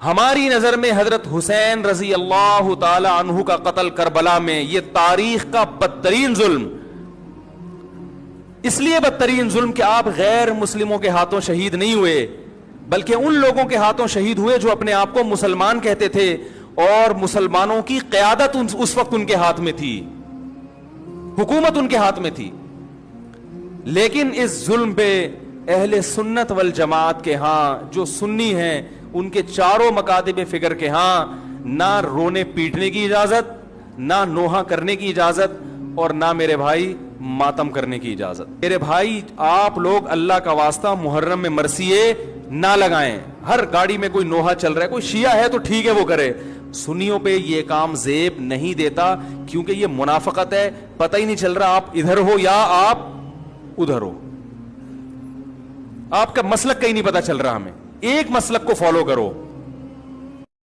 ہماری نظر میں حضرت حسین رضی اللہ تعالی عنہ کا قتل کربلا میں یہ تاریخ کا بدترین ظلم، اس لیے بدترین ظلم کہ آپ غیر مسلموں کے ہاتھوں شہید نہیں ہوئے، بلکہ ان لوگوں کے ہاتھوں شہید ہوئے جو اپنے آپ کو مسلمان کہتے تھے، اور مسلمانوں کی قیادت اس وقت ان کے ہاتھ میں تھی، حکومت ان کے ہاتھ میں تھی۔ لیکن اس ظلم پہ اہل سنت والجماعت کے ہاں جو سنی ہیں ان کے چاروں مکاتب فکر کے ہاں نہ رونے پیٹنے کی اجازت، نہ نوحہ کرنے کی اجازت، اور نہ میرے بھائی ماتم کرنے کی اجازت۔ میرے بھائی آپ لوگ اللہ کا واسطہ محرم میں مرثیے نہ لگائیں۔ ہر گاڑی میں کوئی نوحہ چل رہا ہے، کوئی شیعہ ہے تو ٹھیک ہے وہ کرے، سنیوں پہ یہ کام زیب نہیں دیتا، کیونکہ یہ منافقت ہے، پتہ ہی نہیں چل رہا آپ ادھر ہو یا آپ ادھر ہو، آپ کا مسلک کہیں نہیں پتا چل رہا ہمیں، ایک مسلک کو فالو کرو۔